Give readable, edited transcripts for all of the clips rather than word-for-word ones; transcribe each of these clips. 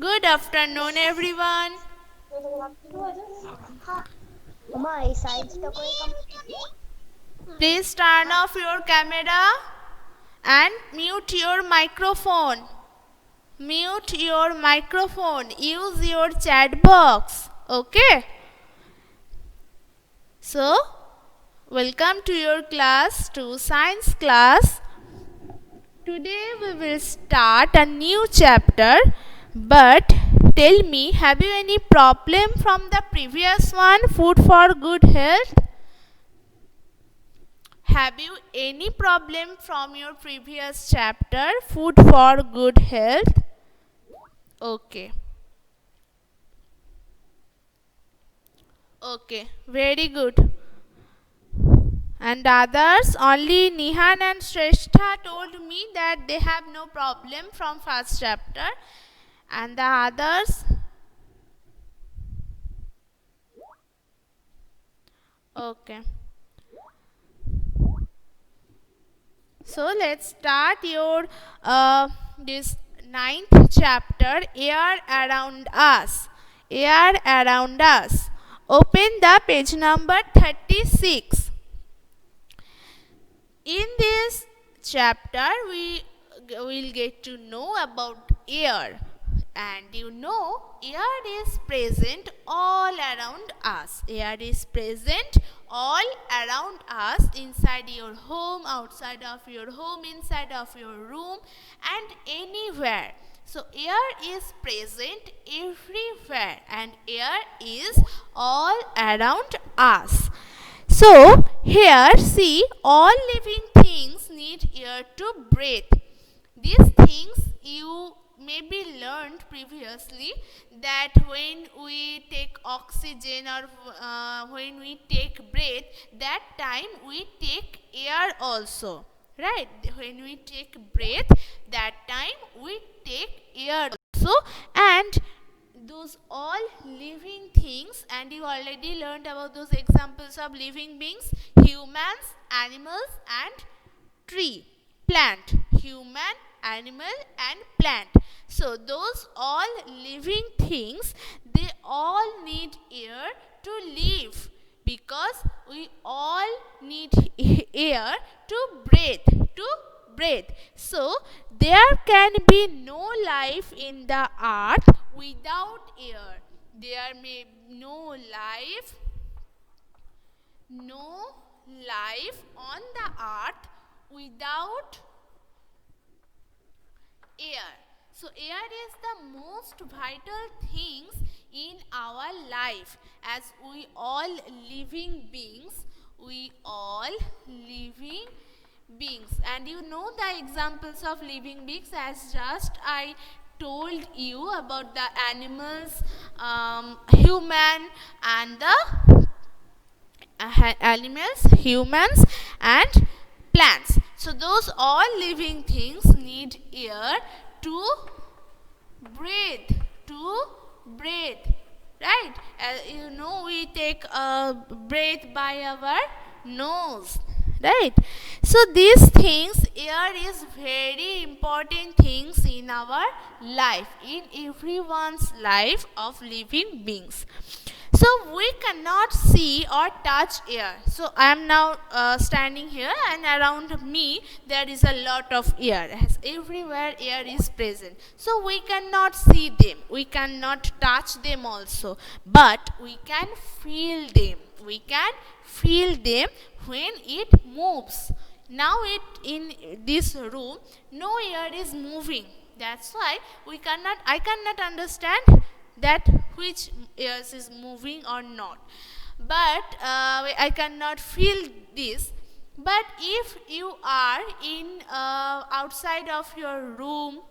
Good afternoon, everyone. My size to Please turn off your camera and mute your microphone. Mute your microphone. Use your chat box. Okay? So, welcome to your class, to science class. Today we will start a new chapter. But tell me, have you any problem from the previous one, food for good health? Have you any problem from your previous chapter, food for good health? Okay. Okay, very good. And others, only Nihan and Shrestha told me that they have no problem from first chapter. And the others, okay. So let's start your this ninth chapter, Air Around Us. Air Around Us. Open the page number 36. In this chapter, we will get to know about air. And you know, air is present all around us. Air is present all around us, inside your home, outside of your home, inside of your room, and anywhere. So air is present everywhere, and air is all around us. So here see, all living things need air to breathe. These things you maybe learned previously, that when we take oxygen or when we take breath, that time we take air also, right? When we take breath, that time we take air also. And those all living things, and you already learned about those examples of living beings: humans, animals, and tree, plant. Human, animal, and plant. So those all living things, they all need air to live, because we all need air to breathe. So there can be no life in the earth without air. There may no life on the earth without air. So air is the most vital things in our life, as we all living beings. And you know the examples of living beings, as just I told you about the animals, human, and the animals, humans, and plants. So those all living things need air to breathe, right? You know, we take a breath by our nose, right? So these things, air is very important things in our life, in everyone's life of living beings. So we cannot see or touch air. So I am now standing here, and around me there is a lot of air. As everywhere air is present. So we cannot see them. We cannot touch them also. But we can feel them. We can feel them when it moves. Now in this room, no air is moving. That's why I cannot understand that which ears is moving or not. But I cannot feel this. But if you are in outside of your room,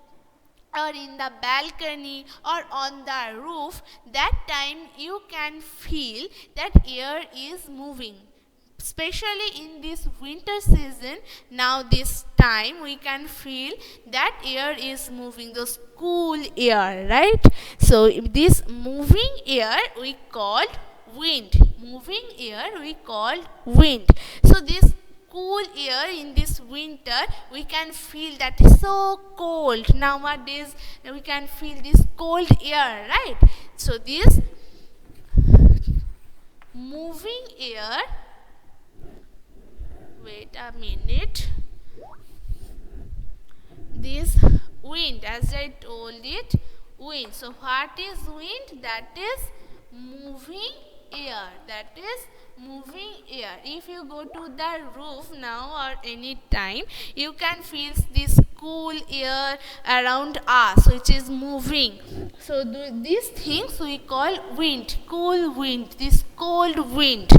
or in the balcony, or on the roof, that time you can feel that air is moving. Especially in this winter season, now this time we can feel that air is moving, those cool air, right? So this moving air we called wind. Moving air we called wind. So this cool air in this winter, we can feel that is so cold. Nowadays, we can feel this cold air, right? So this moving air, wait a minute, this wind, as I told it, wind. So what is wind? That is moving air. That is moving air. If you go to the roof now or any time, you can feel this cool air around us which is moving. So these things we call wind, cool wind, this cold wind,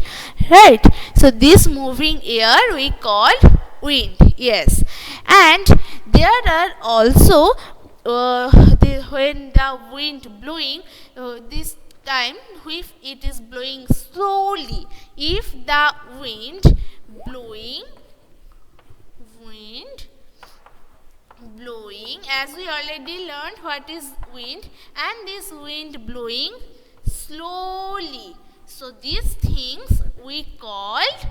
right? So this moving air we call wind. Yes. And there are also when the wind blowing, this time if it is blowing slowly, if the wind blowing as we already learned what is wind, and this wind blowing slowly, so these things we called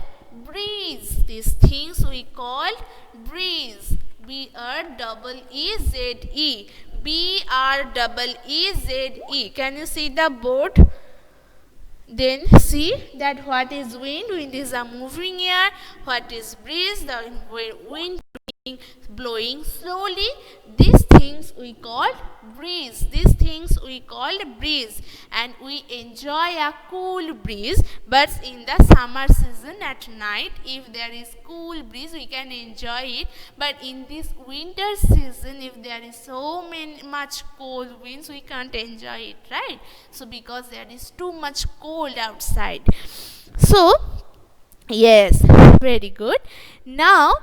breeze. These things we called breeze. B-R-E-E-Z-E. B-R-E-E-Z-E. Can you see the board? Then see that what is wind? Wind is a moving air. What is breeze? The wind blowing slowly. These things we call breeze. These things we call breeze, and we enjoy a cool breeze. But in the summer season at night, if there is cool breeze, we can enjoy it. But in this winter season, if there is so much cold winds, we can't enjoy it, right? So because there is too much cold outside. So yes, very good. Now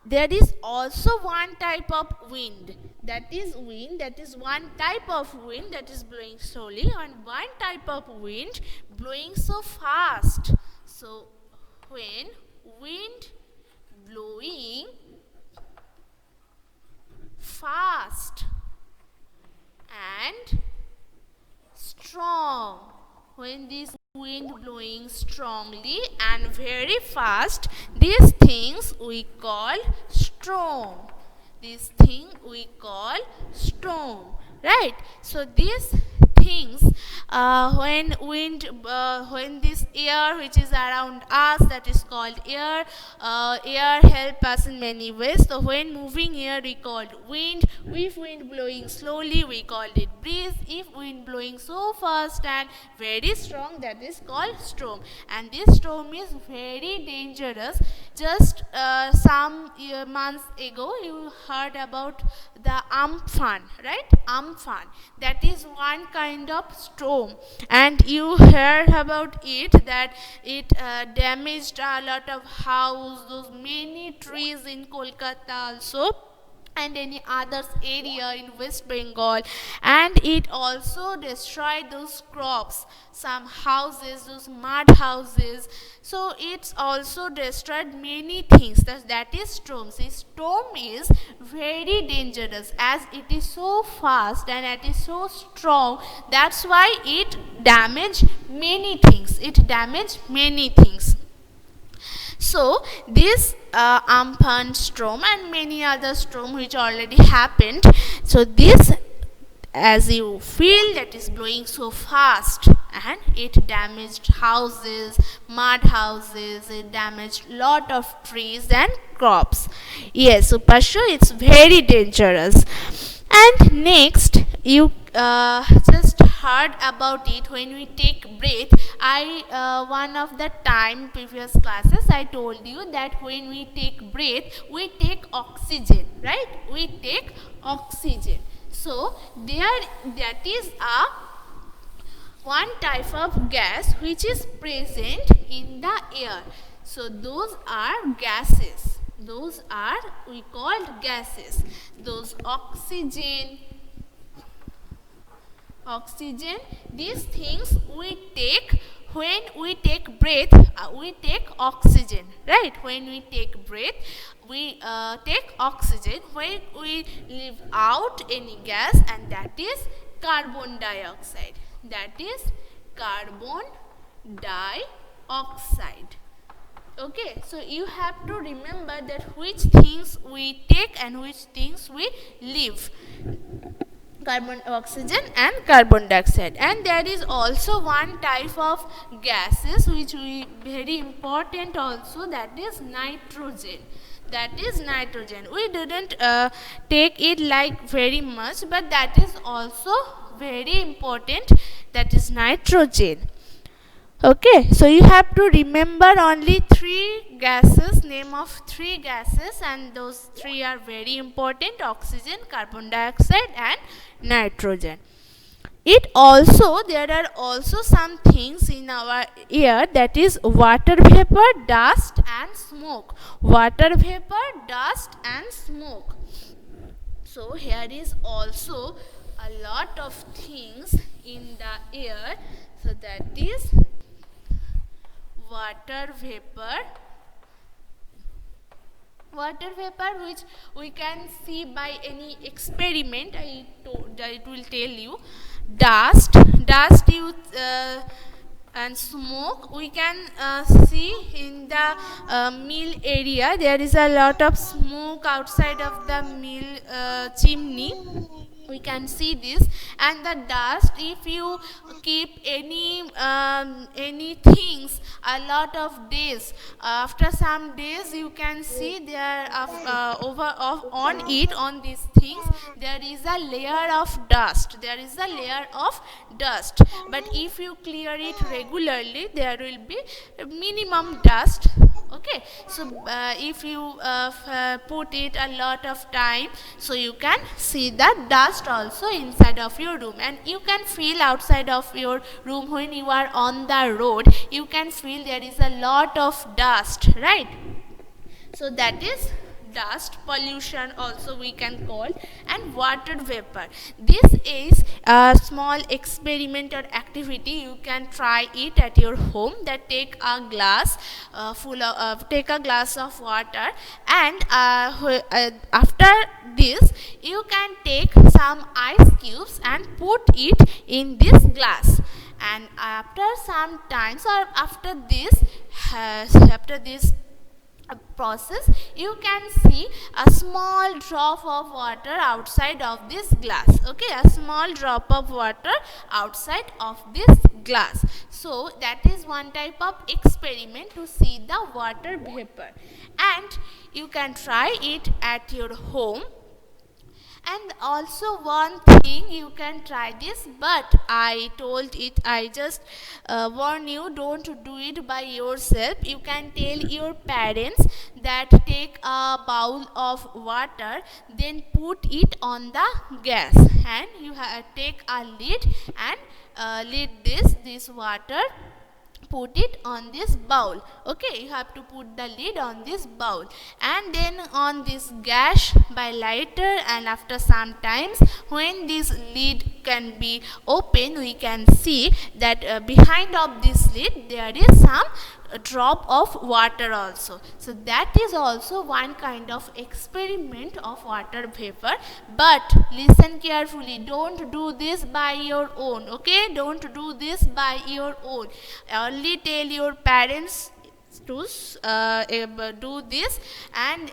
there is also one type of wind. That is one type of wind that is blowing slowly, and one type of wind blowing so fast. So when wind blowing fast and strong, when this wind blowing strongly and very fast, these things we call storm. This thing we call storm, right? So these things, when this air which is around us, that is called air, air help us in many ways. So when moving air we called wind. If wind blowing slowly we called it breeze. If wind blowing so fast and very strong, that is called storm. And this storm is very dangerous. Just some months ago you heard about the Amphan, right? Amphan, that is one kind of storm, and you heard about it, that it damaged a lot of houses, those many trees in Kolkata also, and any other area in West Bengal, and it also destroyed those crops, some houses, those mud houses. So it's also destroyed many things. That is storm. See, storm is very dangerous as it is so fast and it is so strong. That's why it damaged many things. So this Amphan storm and many other storm which already happened. So this, as you feel, that is blowing so fast, and it damaged houses, mud houses, it damaged lot of trees and crops. Yes, so Pashu, it's very dangerous. And next, you just heard about it when we take breath. One of the previous classes I told you that when we take breath, we take oxygen, right? We take oxygen. So that is one type of gas which is present in the air. So those are gases. Those are we called gases. Those oxygen, these things we take when we take breath. We take oxygen, right? When we take breath, we take oxygen. When we leave out any gas, and that is carbon dioxide. That is carbon dioxide. Okay, so you have to remember that which things we take and which things we leave. Carbon oxygen and carbon dioxide, and there is also one type of gases which we very important also, that is nitrogen. We didn't take it like very much, but that is also very important, that is nitrogen. Okay, so you have to remember only three gases, name of three gases, and those three are very important: oxygen, carbon dioxide and nitrogen. There are also some things in our air, that is water vapor, dust and smoke. Water vapor, dust and smoke. So here is also a lot of things in the air. So that is water vapor, which we can see by any experiment. It will tell you. Dust you and smoke we can see in the mill area. There is a lot of smoke outside of the mill chimney. We can see this. And the dust, if you keep any things a lot of days, after some days you can see there on these things there is a layer of dust. But if you clear it regularly, there will be minimum dust. Okay, so if you put it a lot of time, so you can see that dust also inside of your room, and you can feel outside of your room when you are on the road, you can feel there is a lot of dust, right? So that is dust pollution also we can call. And water vapor, this is a small experiment or activity. You can try it at your home. That take a glass of water, and after this you can take some ice cubes and put it in this glass, and after some times or after this process, you can see a small drop of water outside of this glass. Okay, a small drop of water outside of this glass. So that is one type of experiment to see the water vapor, and you can try it at your home. And also one thing, you can try this, but I just warn you, don't do it by yourself. You can tell your parents that take a bowl of water, then put it on the gas, and you take a lid and lid this water, put it on this bowl. Okay, you have to put the lid on this bowl, and then on this gas by lighter, and after some times when this lid can be open, we can see that behind of this lid there is some drop of water also. So that is also one kind of experiment of water vapor. But listen carefully, don't do this by your own. Okay, don't do this by your own. Only tell your parents to do this, and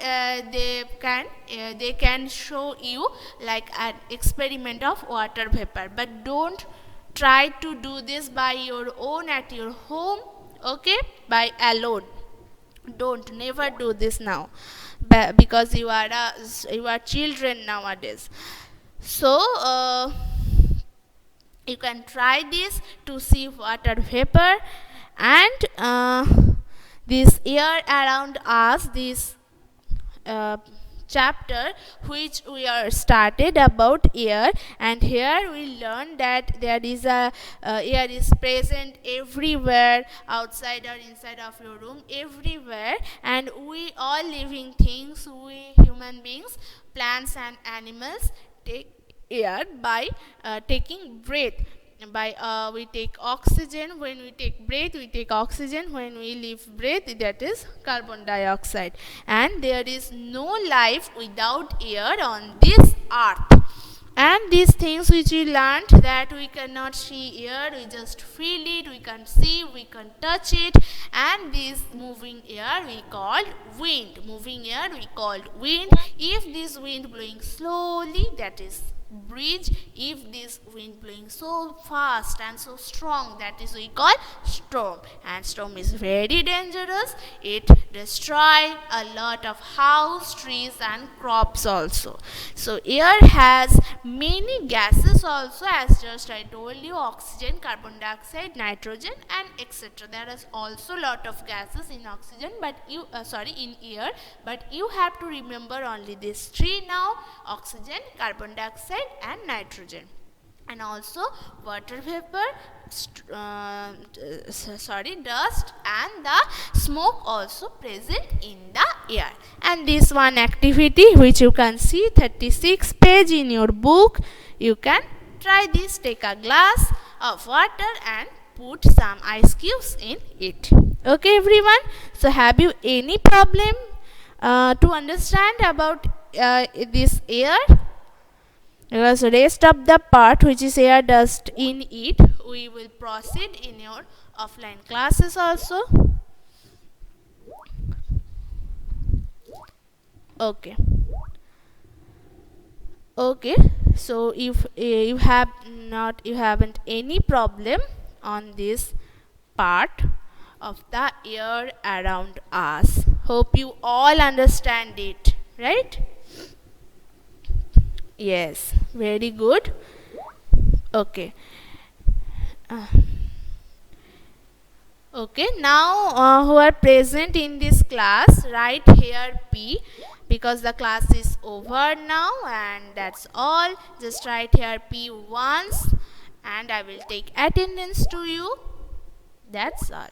they can show you like an experiment of water vapor. But don't try to do this by your own at your home. Okay, by alone. Don't never do this now, because you are children nowadays. So you can try this to see water vapor. And this air around us, this chapter which we are started about air, and here we learn that there is a air is present everywhere, outside or inside of your room, everywhere. And we all living things, we human beings, plants and animals, take air by taking breath. We take oxygen. When we take breath, we take oxygen. When we leave breath, that is carbon dioxide. And there is no life without air on this earth. And these things which we learned, that we cannot see air, we just feel it, we can see, we can touch it. And this moving air we called wind. Moving air we called wind. If this wind blowing slowly, that is breeze. If this wind blowing so fast and so strong, that is we call storm. And storm is very dangerous. It destroy a lot of house, trees and crops also. So air has many gases also, as just I told you: oxygen, carbon dioxide, nitrogen and etc. There is also lot of gases in oxygen, but in air, but you have to remember only these three now: oxygen, carbon dioxide and nitrogen. And also water vapor, dust and the smoke also present in the air. And this one activity which you can see 36 page in your book, you can try this. Take a glass of water and put some ice cubes in it. Okay everyone, so have you any problem to understand about this air? Because rest of the part which is air, dust in it, we will proceed in your offline classes also. Okay. Okay, so if you haven't any problem on this part of the air around us, hope you all understand it, right? Yes, very good. Okay. Okay, now who are present in this class, write here P, because the class is over now, and that's all. Just write here P once and I will take attendance to you. That's all.